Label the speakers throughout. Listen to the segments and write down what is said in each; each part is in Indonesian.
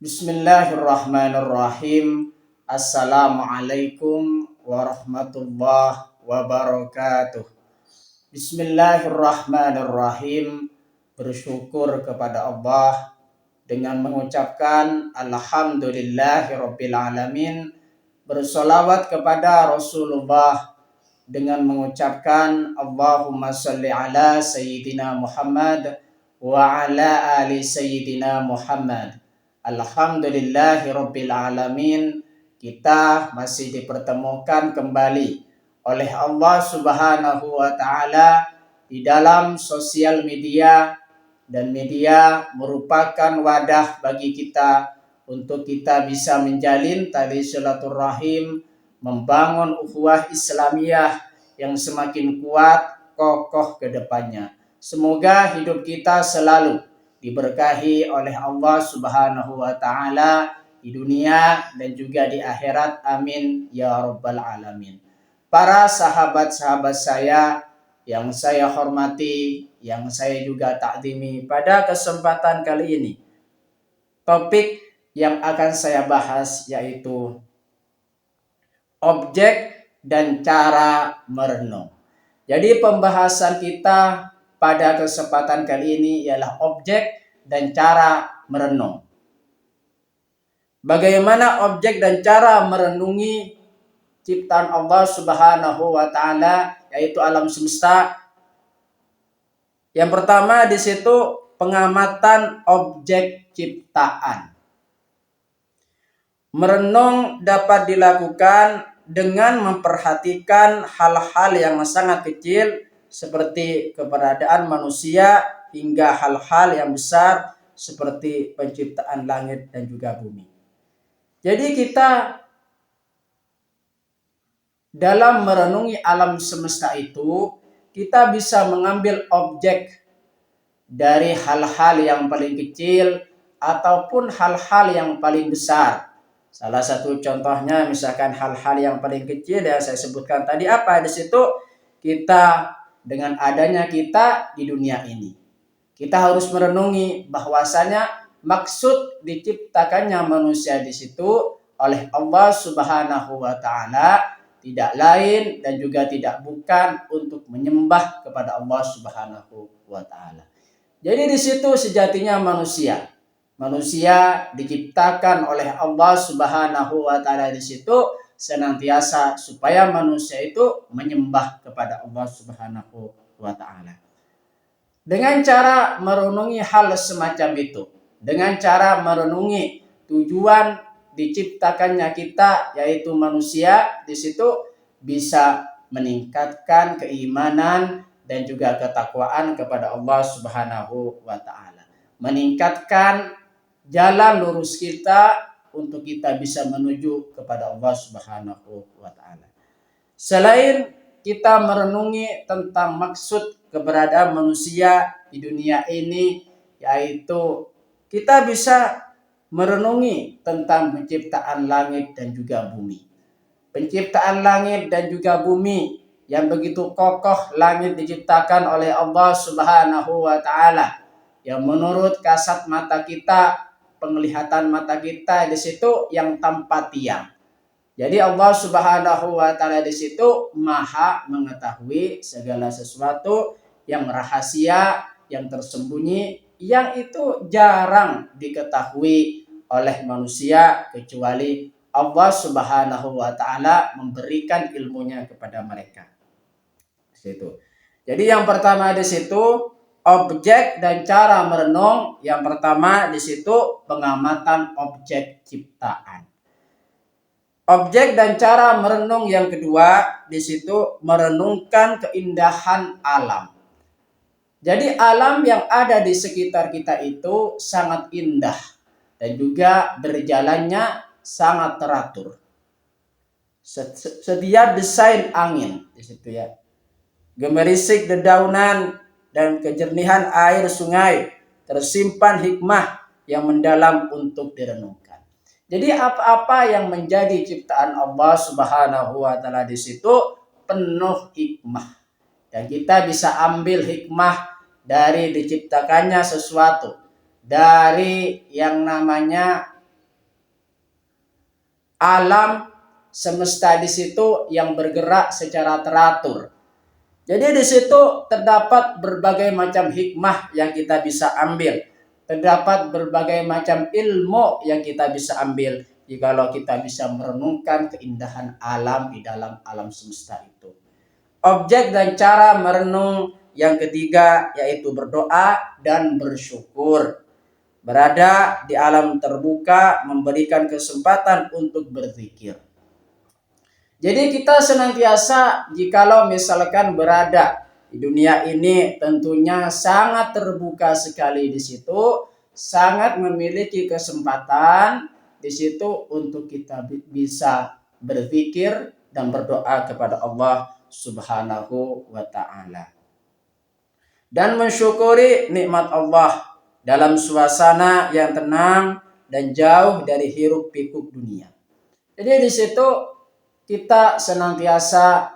Speaker 1: Bismillahirrahmanirrahim. Assalamualaikum warahmatullahi wabarakatuh. Bismillahirrahmanirrahim. Bersyukur kepada Allah dengan mengucapkan Alhamdulillahirabbil alamin. Bersolawat kepada Rasulullah dengan mengucapkan Allahumma sholli ala Sayyidina Muhammad wa ala ali Sayyidina Muhammad. Alhamdulillahirabbil alamin. Kita masih dipertemukan kembali oleh Allah Subhanahu wa taala di dalam sosial media, dan media merupakan wadah bagi kita untuk kita bisa menjalin tali silaturahim, membangun ukhuwah Islamiyah yang semakin kuat, kokoh ke depannya. Semoga hidup kita selalu diberkahi oleh Allah Subhanahu wa taala di dunia dan juga di akhirat. Amin ya rabbal alamin. Para sahabat-sahabat saya yang saya hormati, yang saya juga takdimi, pada kesempatan kali ini topik yang akan saya bahas yaitu objek dan cara merenung. Jadi pembahasan kita pada kesempatan kali ini ialah objek dan cara merenung. Bagaimana objek dan cara merenungi ciptaan Allah Subhanahu wa taala, yaitu alam semesta. Yang pertama di situ pengamatan objek ciptaan. Merenung dapat dilakukan dengan memperhatikan hal-hal yang sangat kecil seperti keberadaan manusia hingga hal-hal yang besar seperti penciptaan langit dan juga bumi. Jadi kita dalam merenungi alam semesta itu, kita bisa mengambil objek dari hal-hal yang paling kecil ataupun hal-hal yang paling besar. Salah satu contohnya misalkan hal-hal yang paling kecil yang saya sebutkan tadi apa? Di situ kita dengan adanya kita di dunia ini, kita harus merenungi bahwasanya maksud diciptakannya manusia di situ oleh Allah Subhanahu wa taala tidak lain dan juga tidak bukan untuk menyembah kepada Allah Subhanahu wa taala. Jadi di situ sejatinya manusia diciptakan oleh Allah Subhanahu wa taala di situ senantiasa supaya manusia itu menyembah kepada Allah Subhanahu wa taala. Dengan cara merenungi hal semacam itu, dengan cara merenungi tujuan diciptakannya kita yaitu manusia, di situ bisa meningkatkan keimanan dan juga ketakwaan kepada Allah Subhanahu wa taala. Meningkatkan jalan lurus kita untuk kita bisa menuju kepada Allah Subhanahu wa taala. Selain kita merenungi tentang maksud keberadaan manusia di dunia ini, yaitu kita bisa merenungi tentang penciptaan langit dan juga bumi. Penciptaan langit dan juga bumi yang begitu kokoh, langit diciptakan oleh Allah Subhanahu wa taala yang menurut kasat mata kita, penglihatan mata kita di situ yang tanpa tiang. Jadi Allah Subhanahu wa taala di situ Maha mengetahui segala sesuatu yang rahasia, yang tersembunyi, yang itu jarang diketahui oleh manusia kecuali Allah Subhanahu wa taala memberikan ilmunya kepada mereka. Di situ. Jadi yang pertama di situ objek dan cara merenung. Yang pertama di situ pengamatan objek ciptaan. Objek dan cara merenung yang kedua di situ merenungkan keindahan alam. Jadi alam yang ada di sekitar kita itu sangat indah dan juga berjalannya sangat teratur. Setiap desain angin di situ ya, gemerisik dedaunan dan kejernihan air sungai, tersimpan hikmah yang mendalam untuk direnungkan. Jadi apa-apa yang menjadi ciptaan Allah Subhanahu wa taala di situ penuh hikmah. Dan kita bisa ambil hikmah dari diciptakannya sesuatu, dari yang namanya alam semesta di situ yang bergerak secara teratur. Jadi di situ terdapat berbagai macam hikmah yang kita bisa ambil. Terdapat berbagai macam ilmu yang kita bisa ambil jikalau kita bisa merenungkan keindahan alam di dalam alam semesta itu. Objek dan cara merenung yang ketiga yaitu berdoa dan bersyukur. Berada di alam terbuka memberikan kesempatan untuk berzikir. Jadi kita senantiasa jikalau misalkan berada di dunia ini tentunya sangat terbuka sekali di situ, sangat memiliki kesempatan di situ untuk kita bisa berzikir dan berdoa kepada Allah Subhanahu wa taala. Dan mensyukuri nikmat Allah dalam suasana yang tenang dan jauh dari hiruk pikuk dunia. Jadi di situ kita senantiasa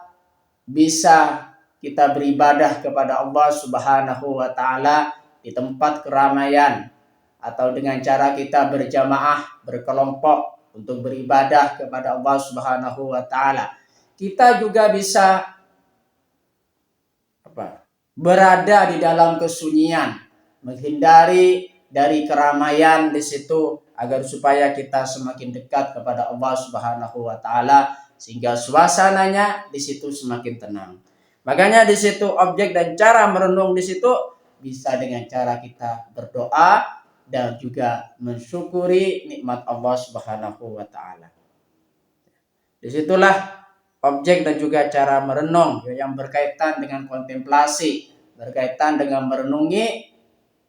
Speaker 1: bisa kita beribadah kepada Allah Subhanahu wa taala di tempat keramaian atau dengan cara kita berjamaah, berkelompok untuk beribadah kepada Allah Subhanahu wa taala. Kita juga bisa berada di dalam kesunyian, menghindari dari keramaian di situ agar supaya kita semakin dekat kepada Allah Subhanahu wa taala sehingga suasananya di situ semakin tenang. Makanya di situ objek dan cara merenung di situ bisa dengan cara kita berdoa dan juga mensyukuri nikmat Allah Subhanahu wa taala. Disitulah objek dan juga cara merenung yang berkaitan dengan kontemplasi, berkaitan dengan merenungi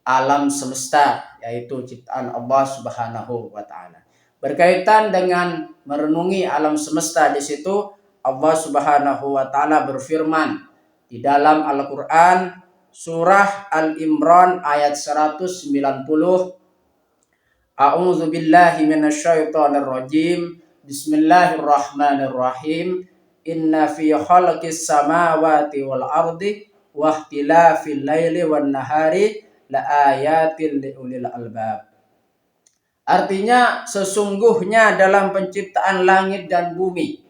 Speaker 1: alam semesta yaitu ciptaan Allah Subhanahu wa taala. Berkaitan dengan merenungi alam semesta di situ Allah Subhanahu wa taala berfirman di dalam Al-Qur'an surah Al-Imran ayat 190. A'udzu billahi minasyaitonir rajim. Bismillahirrahmanirrahim. Inna fi khalqis samawati wal ardi wa ikhtilafil laili wan nahari la ayatin liulil albab. Artinya sesungguhnya dalam penciptaan langit dan bumi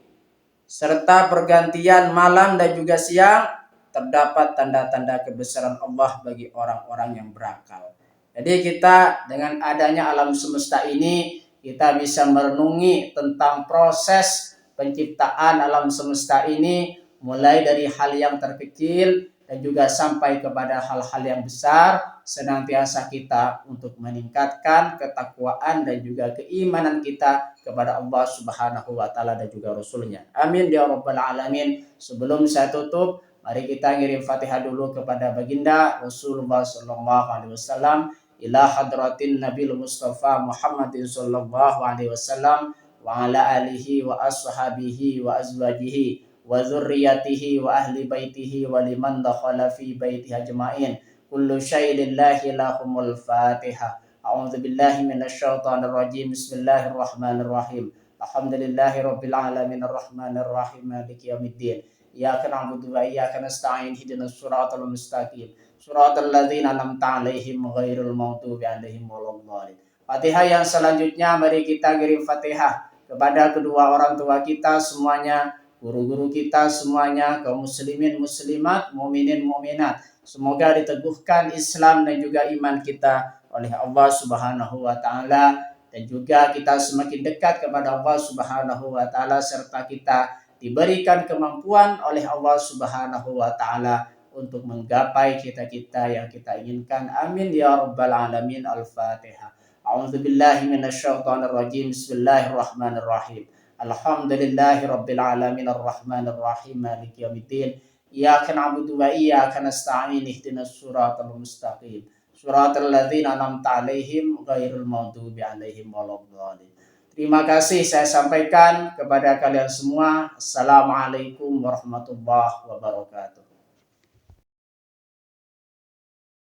Speaker 1: serta pergantian malam dan juga siang terdapat tanda-tanda kebesaran Allah bagi orang-orang yang berakal. Jadi kita dengan adanya alam semesta ini kita bisa merenungi tentang proses penciptaan alam semesta ini mulai dari hal yang terkecil dan juga sampai kepada hal-hal yang besar, senantiasa kita untuk meningkatkan ketakwaan dan juga keimanan kita kepada Allah Subhanahu wa taala dan juga Rasulnya. Amin ya rabbal alamin. Sebelum saya tutup, mari kita ngirim Fatihah dulu kepada baginda Rasulullah sallallahu alaihi wasallam. Ila hadratin Nabil Mustafa Muhammadin sallallahu alaihi wasallam wa ala alihi wa ashabihi wa azwajihi wa dzurriyyatihi wa ahli baitihi wa liman dakhala fi baitihi ajmain. Kullu syai'in lillahi lahumul Fatihah. A'udzu billahi minasyaitonir rajim. Bismillahirrahmanirrahim. Alhamdulillahi rabbil alamin arrahmanir rahim maliki yaumiddin. Iyyaka na'budu wa iyyaka nasta'in ihdinas siratal mustaqim. Suratul ladzina an'amta 'alaihim ghairil maghdubi 'alaihim waladdallin. Fatihah yang selanjutnya mari kita kirim Fatihah kepada kedua orang tua kita semuanya, guru-guru kita semuanya, kaum muslimin muslimat, mukminin mukminat. Semoga diteguhkan Islam dan juga iman kita oleh Allah Subhanahu wa taala dan juga kita semakin dekat kepada Allah Subhanahu wa taala serta kita diberikan kemampuan oleh Allah Subhanahu wa taala untuk menggapai cita-cita yang kita inginkan. Amin ya rabbal alamin. Al-Fatihah. A'udzu billahi minasyaitonir rajim. Bismillahirrahmanirrahim. Alhamdulillahi rabbil alamin arrahmanir rahim maliki yaumiddin. Iyyaka na'budu wa iyyaka nasta'in ihdinas siratal mustaqim. Siratal ladzina an'amta 'alaihim ghairil maghdubi 'alaihim waladdallin. Terima kasih saya sampaikan kepada kalian semua. Assalamualaikum warahmatullahi wabarakatuh.